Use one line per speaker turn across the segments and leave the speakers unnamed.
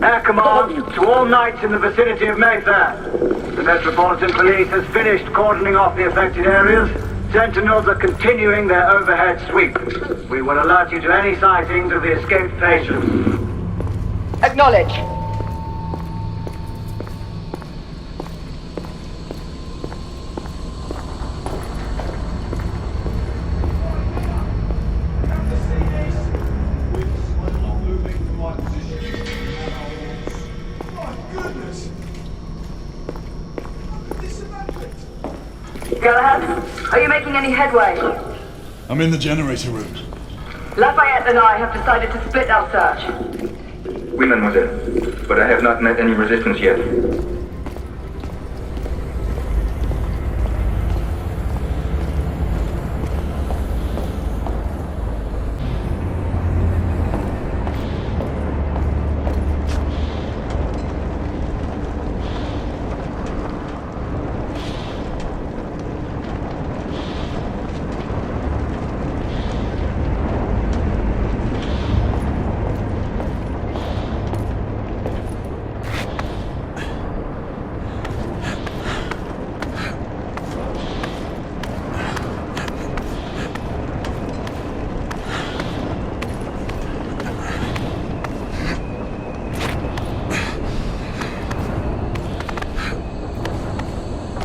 Air command to all knights in the vicinity of Mayfair. The Metropolitan Police has finished cordoning off the affected areas. Sentinels are continuing their overhead sweep. We will alert you to any sightings of the escaped patients.
Acknowledge. Galahad, are you making any headway?
I'm in the generator room.
Lafayette and I have decided to split our search.
Oui, mademoiselle. But I have not met any resistance yet.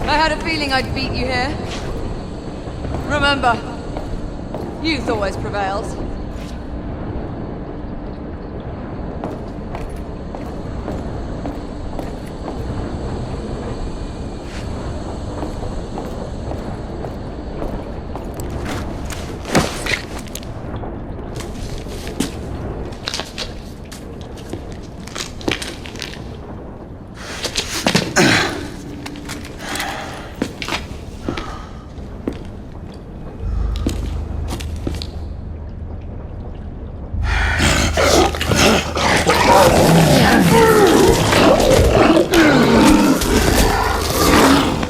I had a feeling I'd beat you here. Remember, youth always prevails.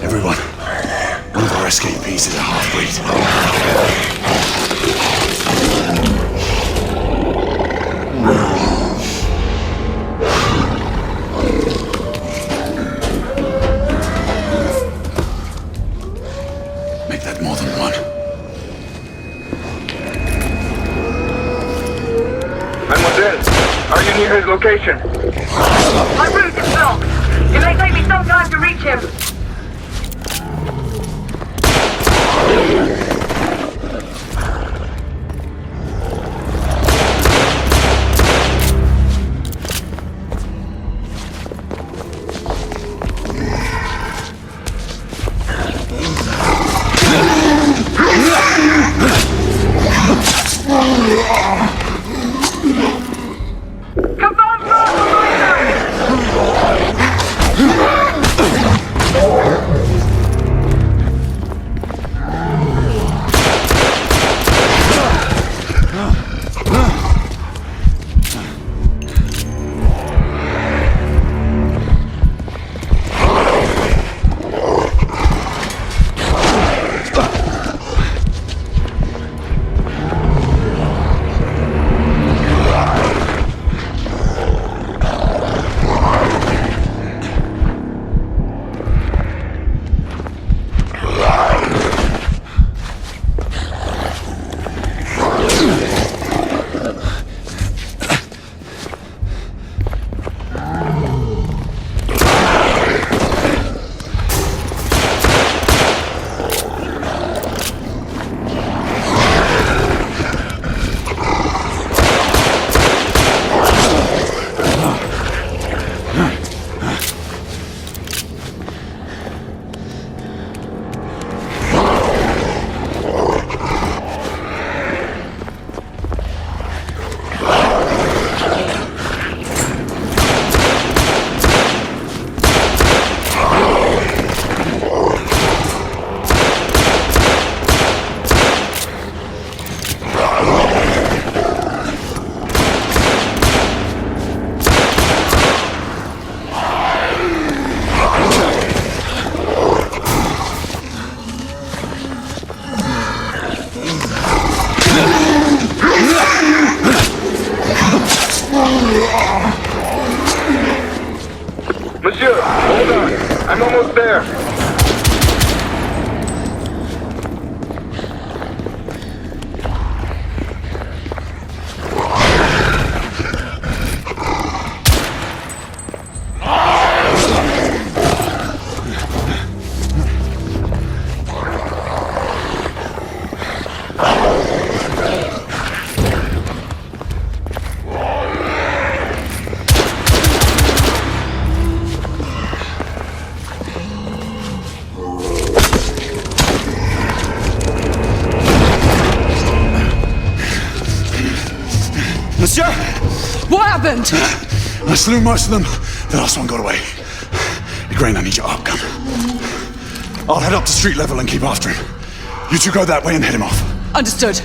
Everyone, one of our escapees is a half-breed. Make that more than one.
Mademoiselle, are you near his location?
My route is blocked. It may take me some time to reach him. Confirm fire!
I'm almost there.
Monsieur!
What happened?
I slew most of them. The last one got away. Grain, I need your arc gun. I'll head up to street level and keep after him. You two go that way and head him off.
Understood.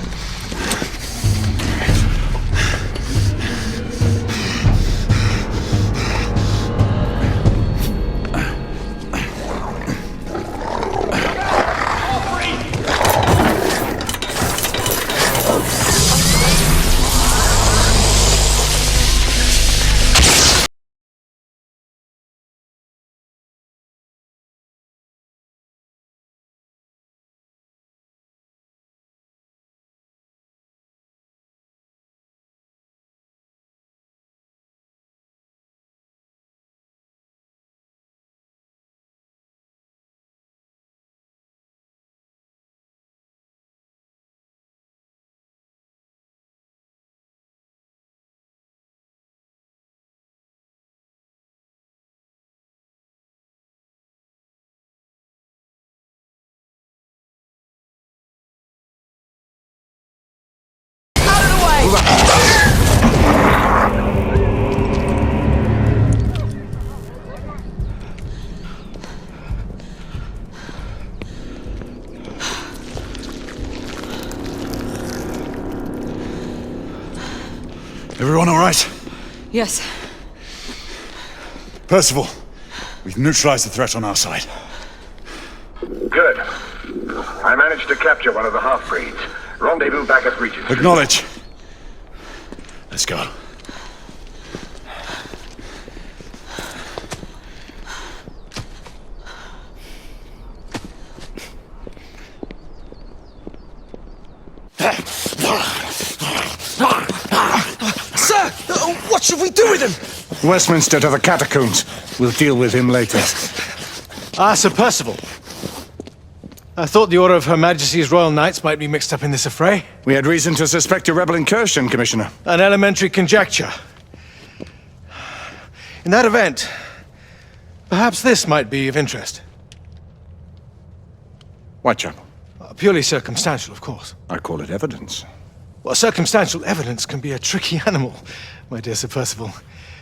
Everyone all right?
Yes.
Percival, we've neutralized the threat on our side.
Good. I managed to capture one of the half-breeds. Rendezvous back at Regent.
Acknowledge. Let's go.
Sir! What should we do with him?
Westminster to the catacombs. We'll deal with him later.
Ah, Sir Percival. I thought the Order of Her Majesty's Royal Knights might be mixed up in this affray.
We had reason to suspect a rebel incursion, Commissioner.
An elementary conjecture. In that event, perhaps this might be of interest.
Whitechapel.
Purely circumstantial, of course.
I call it evidence.
Well, circumstantial evidence can be a tricky animal, my dear Sir Percival.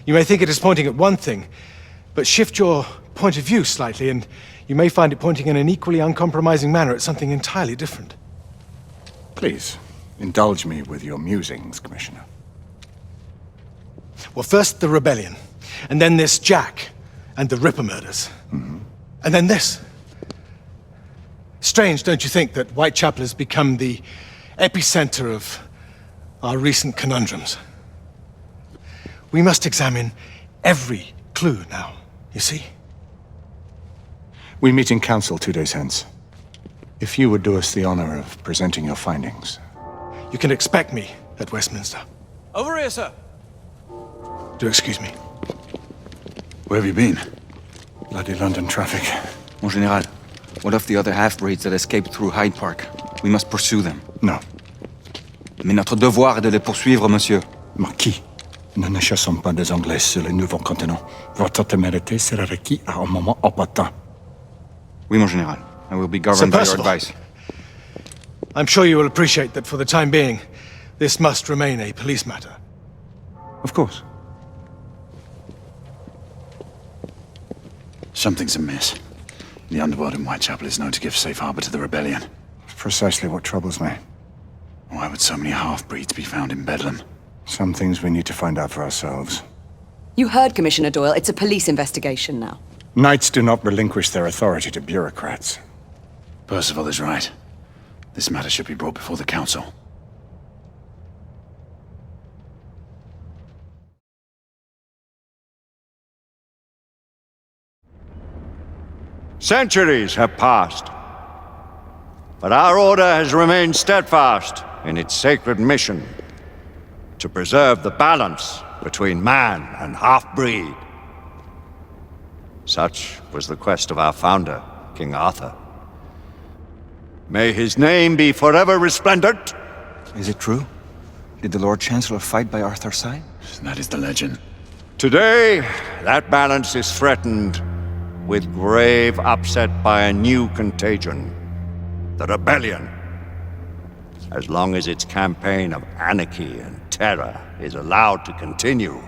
You may think it is pointing at one thing, but shift your point of view slightly, and you may find it pointing in an equally uncompromising manner at something entirely different.
Please, indulge me with your musings, Commissioner.
Well, first the rebellion, and then this Jack, and the Ripper murders. And then this. Strange, don't you think, that Whitechapel has become the epicenter of our recent conundrums? We must examine every clue now, you see?
We meet in council 2 days hence. If you would do us the honor of presenting your findings.
You can expect me at Westminster. Over here, sir. Do excuse me.
Where have you been?
Bloody London traffic.
Mon Général, what of the other half-breeds that escaped through Hyde Park? We must pursue them.
No.
Mais notre devoir est de les poursuivre, monsieur.
Marquis, nous ne chassons pas des Anglais sur le nouveau continent. Votre témérité sera requis à un moment opportun.
Oui, mon Général. I will be governed by your
Percival.
advice.
I'm sure you will appreciate that for the time being, this must remain a police matter.
Of course.
Something's amiss. The underworld in Whitechapel is known to give safe harbor to the rebellion.
Precisely what troubles me.
Why would so many half-breeds be found in Bedlam?
Some things we need to find out for ourselves.
You heard, Commissioner Doyle. It's a police investigation now.
Knights do not relinquish their authority to bureaucrats.
Percival is right. This matter should be brought before the council.
Centuries have passed, but our order has remained steadfast in its sacred mission to preserve the balance between man and half-breed. Such was the quest of our founder, King Arthur. May his name be forever resplendent.
Is it true? Did the Lord Chancellor fight by Arthur's side?
That is the legend.
Today, that balance is threatened with grave upset by a new contagion, the rebellion. As long as its campaign of anarchy and terror is allowed to continue,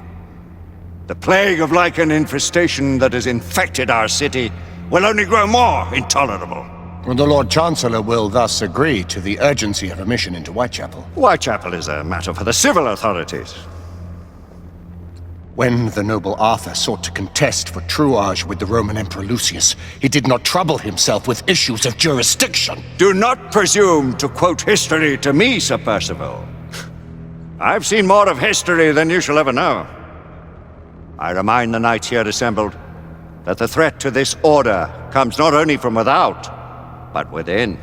the plague of lycan infestation that has infected our city will only grow more intolerable.
The Lord Chancellor will thus agree to the urgency of a mission into Whitechapel.
Whitechapel is a matter for the civil authorities.
When the noble Arthur sought to contest for truage with the Roman Emperor Lucius, he did not trouble himself with issues of jurisdiction.
Do not presume to quote history to me, Sir Percival. I've seen more of history than you shall ever know. I remind the knights here assembled that the threat to this order comes not only from without, but within.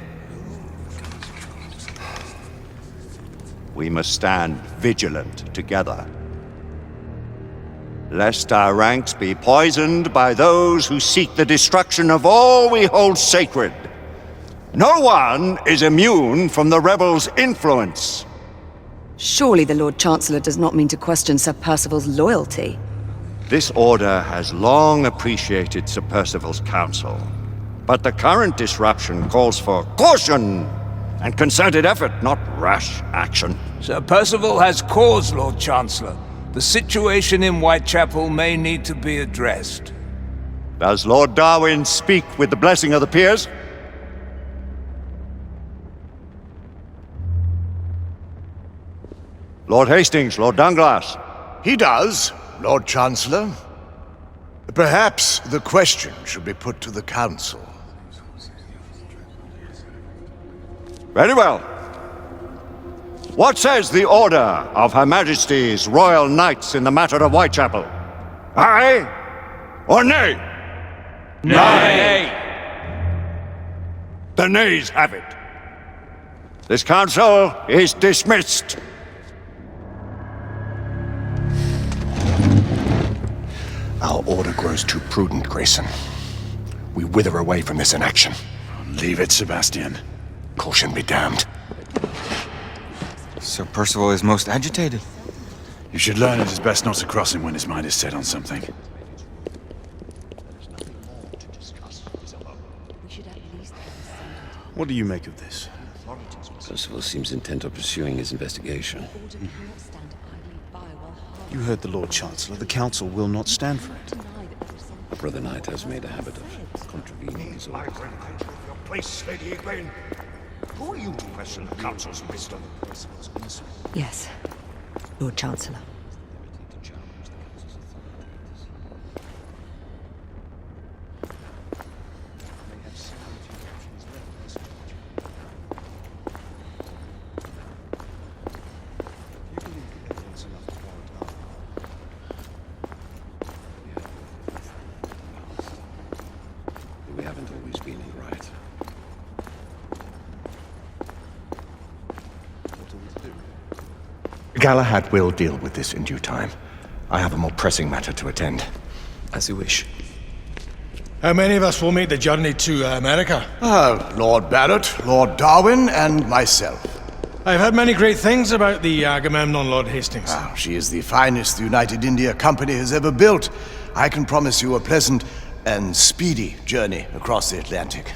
We must stand vigilant together, lest our ranks be poisoned by those who seek the destruction of all we hold sacred. No one is immune from the rebels' influence.
Surely the Lord Chancellor does not mean to question Sir Percival's loyalty.
This order has long appreciated Sir Percival's counsel, but the current disruption calls for caution and concerted effort, not rash action.
Sir Percival has cause, Lord Chancellor. The situation in Whitechapel may need to be addressed.
Does Lord Darwin speak with the blessing of the peers? Lord Hastings, Lord Dunglass.
He does, Lord Chancellor. Perhaps the question should be put to the Council.
Very well. What says the Order of Her Majesty's Royal Knights in the matter of Whitechapel? Aye or nay?
Nay!
The nays have it. This council is dismissed.
Our order grows too prudent, Grayson. We wither away from this inaction.
Leave it, Sebastian.
Caution be damned.
Sir Percival is most agitated.
You should learn it is best not to cross him when his mind is set on something.
What do you make of this?
Percival seems intent on pursuing his investigation.
You heard the Lord Chancellor. The Council will not stand for it.
Our brother knight has made a habit of contravening his orders.
Your place, Lady Egwene. Who are you to question the Council's wisdom?
Yes, Lord Chancellor.
We haven't always been in the right.
Galahad will deal with this in due time. I have a more pressing matter to attend.
As you wish.
How many of us will make the journey to America?
Lord Barrett, Lord Darwin, and myself.
I've heard many great things about the Agamemnon, Lord Hastings.
She is the finest the United India Company has ever built. I can promise you a pleasant and speedy journey across the Atlantic.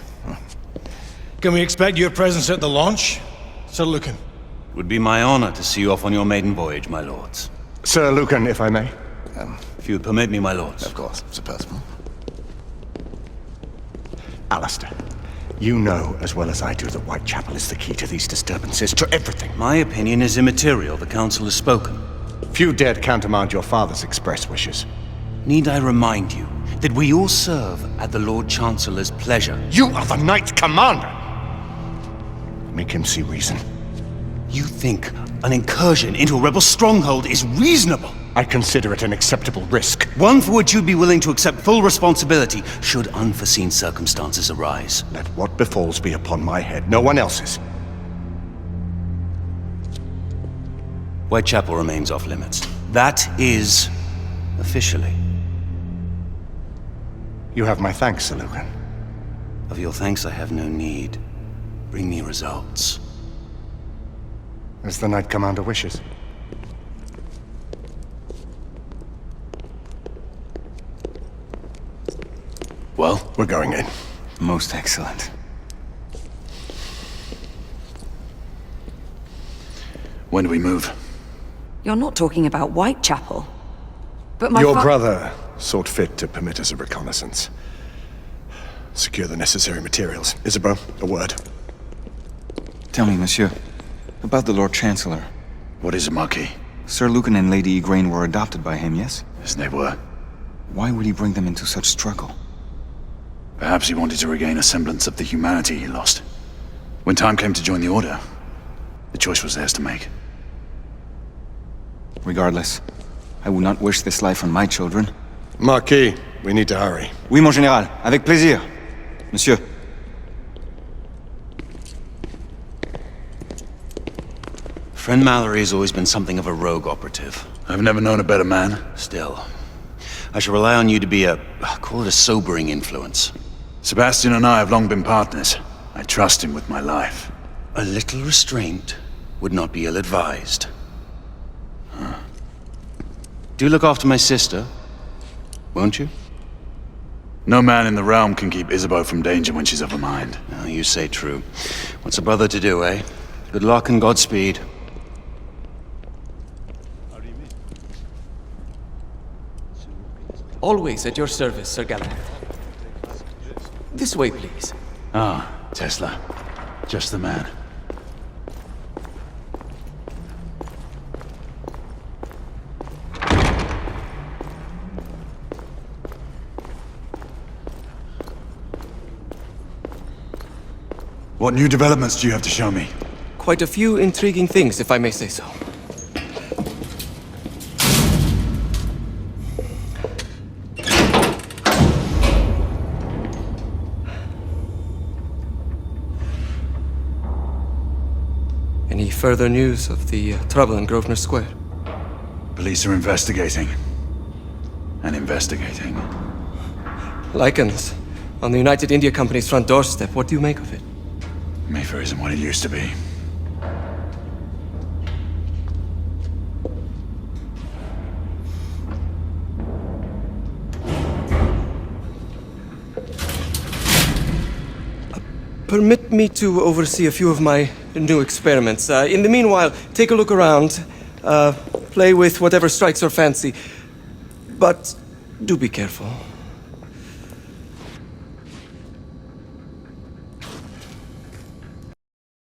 Can we expect your presence at the launch, Sir Lucan?
Would be my honor to see you off on your maiden voyage, my lords.
Sir Lucan, if I may.
If you would permit me, my lords.
Of course, Sir Percival.
Alistair, you know as well as I do that Whitechapel is the key to these disturbances, to everything.
My opinion is immaterial. The Council has spoken.
Few dared countermand your father's express wishes.
Need I remind you that we all serve at the Lord Chancellor's pleasure?
You are the Knight Commander! Make him see reason.
You think an incursion into a rebel stronghold is reasonable?
I consider it an acceptable risk.
One for which you'd be willing to accept full responsibility should unforeseen circumstances arise.
Let what befalls be upon my head, no one else's.
Whitechapel remains off limits. That is officially.
You have my thanks, Sir Lucan.
Of your thanks I have no need. Bring me results.
As the Knight Commander wishes.
Well,
we're going in.
Most excellent.
When do we move?
You're not talking about Whitechapel. But my
Your brother sought fit to permit us a reconnaissance. Secure the necessary materials. Isabeau, a word.
Tell me, monsieur, about the Lord Chancellor.
What is it, Marquis?
Sir Lucan and Lady Igraine were adopted by him, yes?
Yes, they were.
Why would he bring them into such struggle?
Perhaps he wanted to regain a semblance of the humanity he lost. When time came to join the Order, the choice was theirs to make.
Regardless, I would not wish this life on my children.
Marquis, we need to hurry.
Oui, mon général. Avec plaisir. Monsieur.
Friend Mallory has always been something of a rogue operative.
I've never known a better man.
Still, I shall rely on you to be call it a sobering influence.
Sebastian and I have long been partners. I trust him with my life.
A little restraint would not be ill-advised. Do look after my sister, won't you?
No man in the realm can keep Isabeau from danger when she's of a mind.
Oh, you say true. What's a brother to do, eh? Good luck and Godspeed.
Always at your service, Sirgalahad. This way, please.
Ah, Tesla. Just the man. What new developments do you have to show me?
Quite a few intriguing things, if I may say so. Any further news of the trouble in Grosvenor Square?
Police are investigating. And investigating.
Lycans, on the United India Company's front doorstep. What do you make of it?
Mayfair isn't what it used to be.
Permit me to oversee a few of my new experiments. In the meanwhile, take a look around. Play with whatever strikes your fancy. But do be careful.